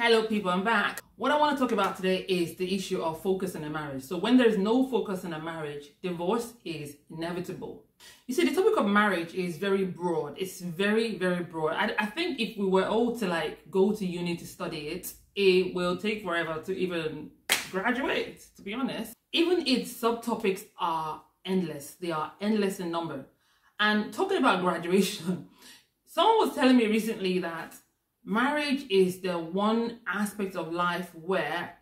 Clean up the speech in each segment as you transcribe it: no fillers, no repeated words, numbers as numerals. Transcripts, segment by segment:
Hello people, I'm back. What I want to talk about today is the issue of focus in a marriage. So when there's no focus in a marriage, divorce is inevitable. You see, the topic of marriage is very broad. It's very, very broad. I think if we were all to go to uni to study it, it will take forever to even graduate, to be honest. Even its subtopics are endless. They are endless in number. And talking about graduation, someone was telling me recently that marriage is the one aspect of life where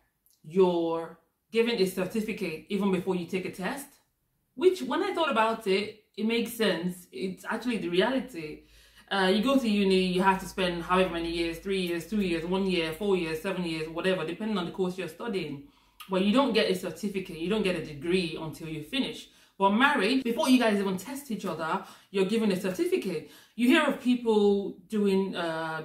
you're given a certificate even before you take a test, which when I thought about it, it makes sense. It's actually the reality. You go to uni, you have to spend however many years, 3 years, 2 years, 1 year, 4 years, 7 years, whatever, depending on the course you're studying. But you don't get a certificate, you don't get a degree until you finish. But marriage, before you guys even test each other, you're given a certificate. You hear of people doing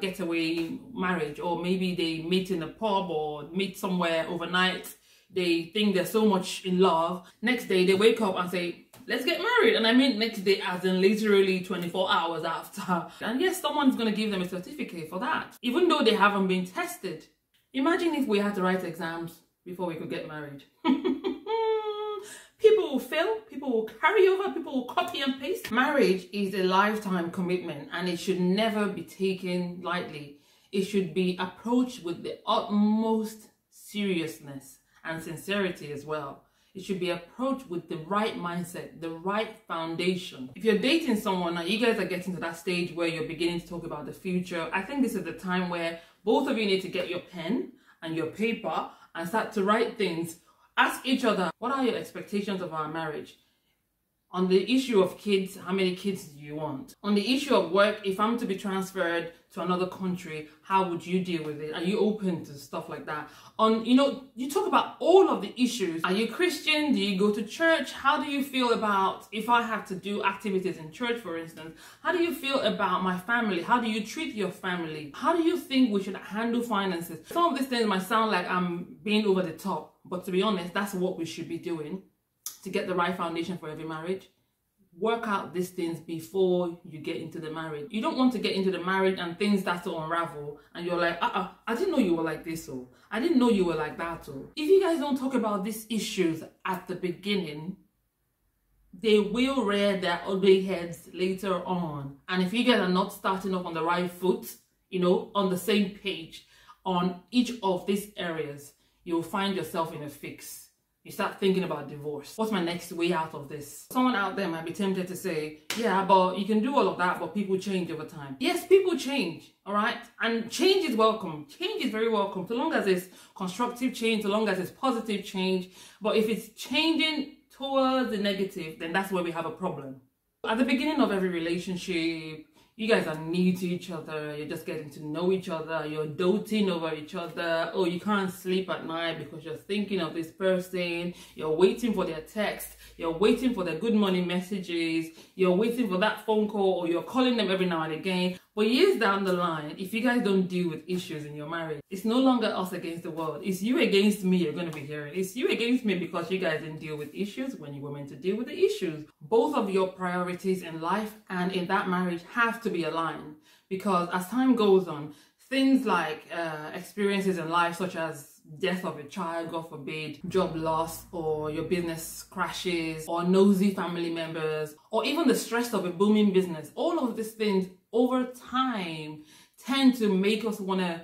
getaway marriage, or maybe they meet in a pub or meet somewhere overnight. They think they're so much in love. Next day they wake up and say, let's get married. And I mean next day as in literally 24 hours after. And yes, someone's going to give them a certificate for that, even though they haven't been tested. Imagine if we had to write exams before we could get married. People will fail, people will carry over, people will copy and paste. Marriage is a lifetime commitment and it should never be taken lightly. It should be approached with the utmost seriousness and sincerity as well. It should be approached with the right mindset, the right foundation. If you're dating someone and you guys are getting to that stage where you're beginning to talk about the future, I think this is the time where both of you need to get your pen and your paper and start to write things. Ask each other, what are your expectations of our marriage? On the issue of kids, how many kids do you want? On the issue of work, if I'm to be transferred to another country, how would you deal with it? Are you open to stuff like that? You talk about all of the issues. Are you Christian? Do you go to church? How do you feel about if I have to do activities in church, for instance? How do you feel about my family? How do you treat your family? How do you think we should handle finances? Some of these things might sound like I'm being over the top, but to be honest, that's what we should be doing to get the right foundation for every marriage. Work out these things before you get into the marriage. You don't want to get into the marriage and things start to unravel and you're like, I didn't know you were like this, or I didn't know you were like that. Or if you guys don't talk about these issues at the beginning, they will rear their ugly heads later on. And if you guys are not starting off on the right foot, on the same page on each of these areas, you'll find yourself in a fix. You start thinking about divorce. What's my next way out of this? Someone out there might be tempted to say, yeah, but you can do all of that, but people change over time. Yes, people change, all right? And change is welcome. Change is very welcome, so long as it's constructive change, so long as it's positive change. But if it's changing towards the negative, then that's where we have a problem. At the beginning of every relationship, you guys are new to each other, you're just getting to know each other, you're doting over each other. Oh, you can't sleep at night because you're thinking of this person, you're waiting for their text, you're waiting for their good morning messages, you're waiting for that phone call, or you're calling them every now and again. But years down the line, if you guys don't deal with issues in your marriage, it's no longer us against the world. It's you against me you're going to be hearing. It's you against me because you guys didn't deal with issues when you were meant to deal with the issues. Both of your priorities in life and in that marriage have to be aligned, because as time goes on, things like experiences in life such as death of a child, God forbid, job loss, or your business crashes, or nosy family members, or even the stress of a booming business, all of these things over time tend to make us want to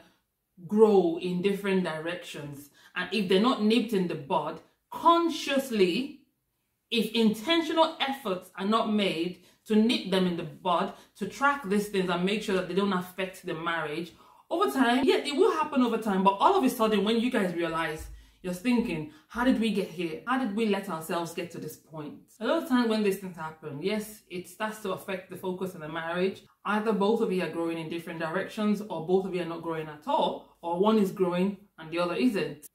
grow in different directions. And if they're not nipped in the bud consciously, if intentional efforts are not made to nip them in the bud, to track these things and make sure that they don't affect the marriage, over time, yeah, it will happen over time, but all of a sudden when you guys realize, you're thinking, how did we get here? How did we let ourselves get to this point? A lot of times when these things happen, yes, it starts to affect the focus in the marriage. Either both of you are growing in different directions, or both of you are not growing at all, or one is growing and the other isn't.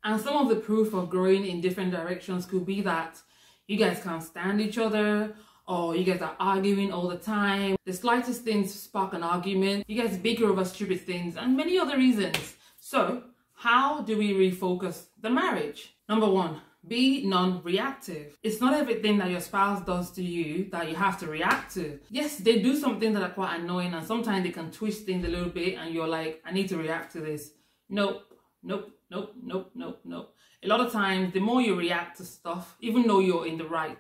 And some of the proof of growing in different directions could be that you guys can't stand each other, or you guys are arguing all the time. The slightest things spark an argument. You guys bicker over stupid things and many other reasons. So how do we refocus the marriage? Number one, be non-reactive. It's not everything that your spouse does to you that you have to react to. Yes, they do something that are quite annoying and sometimes they can twist things a little bit and you're like, I need to react to this. Nope, nope, nope, nope, nope, nope. A lot of times, the more you react to stuff, even though you're in the right,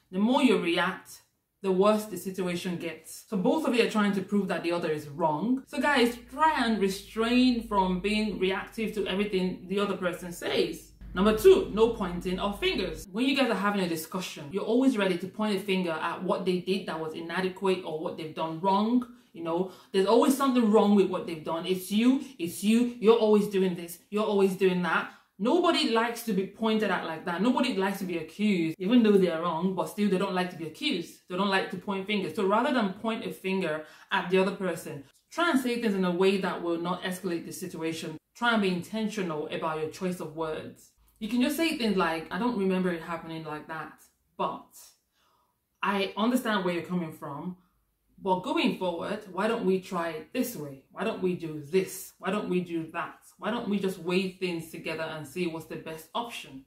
the more you react, the worse the situation gets. So both of you are trying to prove that the other is wrong. So guys, try and restrain from being reactive to everything the other person says. Number 2, no pointing of fingers. When you guys are having a discussion, you're always ready to point a finger at what they did that was inadequate or what they've done wrong. You know, there's always something wrong with what they've done. It's you, you're always doing this, you're always doing that. Nobody likes to be pointed at like that. Nobody likes to be accused, even though they're wrong, but still they don't like to be accused. They don't like to point fingers. So rather than point a finger at the other person, try and say things in a way that will not escalate the situation. Try and be intentional about your choice of words. You can just say things like, I don't remember it happening like that, but I understand where you're coming from. But going forward, why don't we try it this way? Why don't we do this? Why don't we do that? Why don't we just weigh things together and see what's the best option?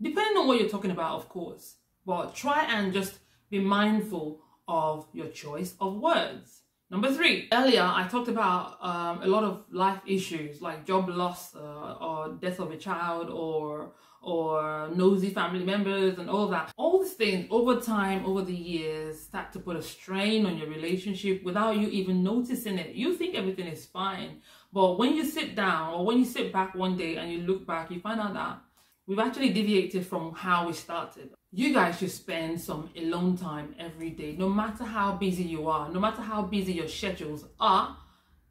Depending on what you're talking about, of course. But try and just be mindful of your choice of words. Number 3, earlier I talked about a lot of life issues like job loss or death of a child or nosy family members and all that. All these things over time, over the years, start to put a strain on your relationship without you even noticing it. You think everything is fine, but when you sit down or when you sit back one day and you look back, you find out that we've actually deviated from how we started. You guys should spend some alone time every day. No matter how busy you are, no matter how busy your schedules are,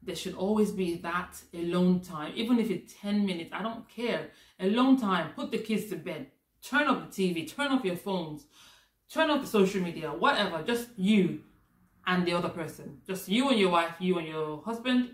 there should always be that alone time. Even if it's 10 minutes, I don't care. Alone time, put the kids to bed, turn off the TV, turn off your phones, turn off the social media, whatever. Just you and the other person. Just you and your wife, you and your husband.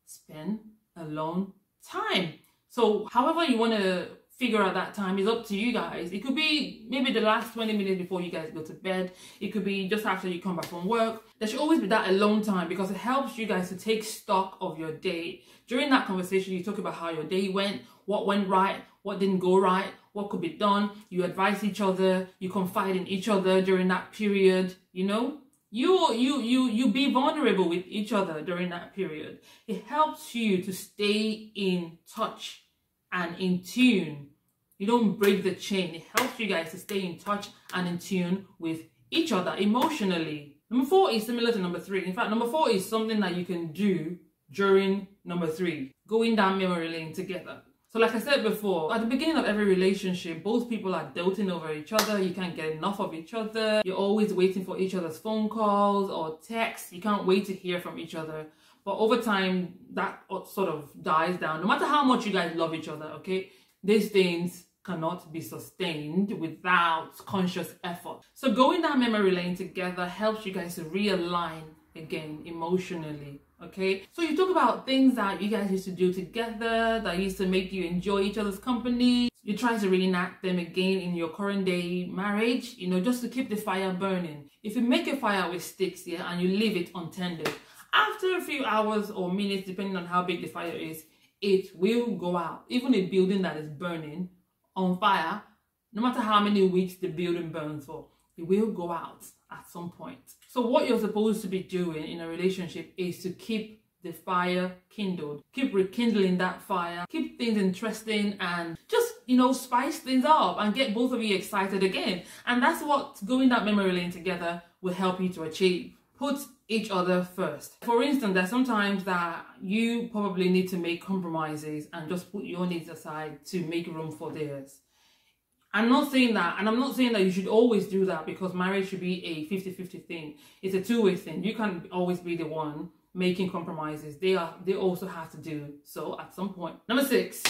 Spend alone time. So however you want to figure out that time is up to you guys. It could be maybe the last 20 minutes before you guys go to bed. It could be just after you come back from work. There should always be that alone time because it helps you guys to take stock of your day. During that conversation, you talk about how your day went, what went right, what didn't go right, what could be done. You advise each other, you confide in each other during that period, you know. You be vulnerable with each other during that period. It helps you to stay in touch and in tune. You don't break the chain. It helps you guys to stay in touch and in tune with each other emotionally. Number 4 is similar to number 3. In fact, number 4 is something that you can do during number 3, going down memory lane together. So like I said before, at the beginning of every relationship, both people are doting over each other. You can't get enough of each other. You're always waiting for each other's phone calls or texts. You can't wait to hear from each other. But over time, that sort of dies down. No matter how much you guys love each other, okay? These things cannot be sustained without conscious effort. So going down memory lane together helps you guys to realign again emotionally, okay? So you talk about things that you guys used to do together that used to make you enjoy each other's company. You try to reenact them again in your current day marriage, you know, just to keep the fire burning. If you make a fire with sticks, yeah, and you leave it untended, after a few hours or minutes, depending on how big the fire is, it will go out. Even a building that is burning on fire, no matter how many weeks the building burns for, it will go out at some point. So what you're supposed to be doing in a relationship is to keep the fire kindled. Keep rekindling that fire. Keep things interesting and just, you know, spice things up and get both of you excited again. And that's what going that memory lane together will help you to achieve. Put each other first. For instance, there's sometimes that you probably need to make compromises and just put your needs aside to make room for theirs. I'm not saying that, and I'm not saying that you should always do that because marriage should be a 50-50 thing. It's a two-way thing. You can't always be the one making compromises. They also have to do so at some point. Number 6,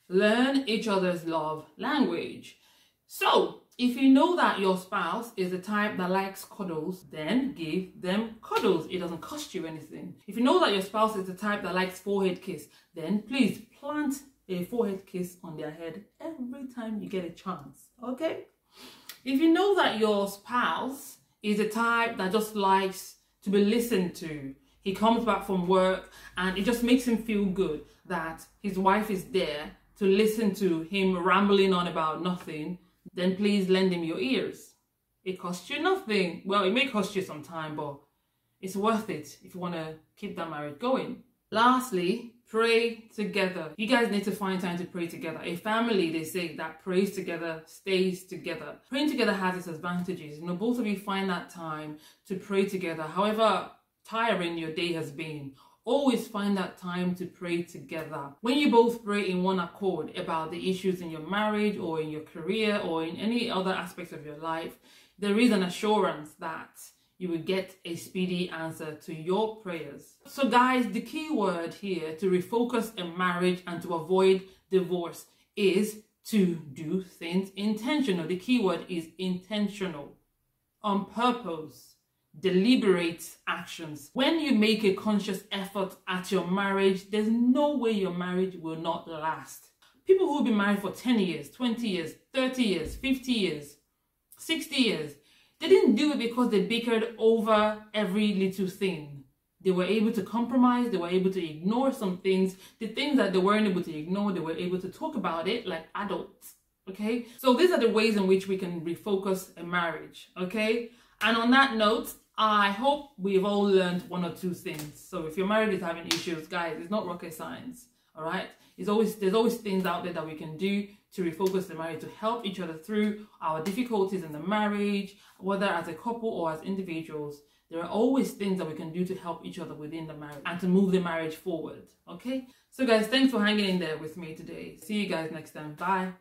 learn each other's love language. So, if you know that your spouse is the type that likes cuddles, then give them cuddles. It doesn't cost you anything. If you know that your spouse is the type that likes forehead kiss, then please plant a forehead kiss on their head every time you get a chance, okay? If you know that your spouse is the type that just likes to be listened to, he comes back from work and it just makes him feel good that his wife is there to listen to him rambling on about nothing, then please lend him your ears. It costs you nothing. Well, it may cost you some time, but it's worth it if you want to keep that marriage going. Lastly, Pray together. You guys need to find time to pray together. A family, they say, that prays together stays together. Praying together has its advantages. You know, both of you find that time to pray together. However tiring your day has been, always find that time to pray together. When you both pray in one accord about the issues in your marriage or in your career or in any other aspects of your life, there is an assurance that you will get a speedy answer to your prayers. So guys, the key word here to refocus a marriage and to avoid divorce is to do things intentional. The key word is intentional, on purpose, deliberate actions. When you make a conscious effort at your marriage, there's no way your marriage will not last. People who've been married for 10 years, 20 years, 30 years, 50 years, 60 years, they didn't do it because they bickered over every little thing. They were able to compromise, they were able to ignore some things. The things that they weren't able to ignore, they were able to talk about it like adults, okay? So these are the ways in which we can refocus a marriage, okay? And on that note, I hope we've all learned one or two things. So if your marriage is having issues, guys, it's not rocket science, all right? There's always things out there that we can do to refocus the marriage, to help each other through our difficulties in the marriage, whether as a couple or as individuals. There are always things that we can do to help each other within the marriage and to move the marriage forward, okay? So guys, thanks for hanging in there with me today. See you guys next time. Bye.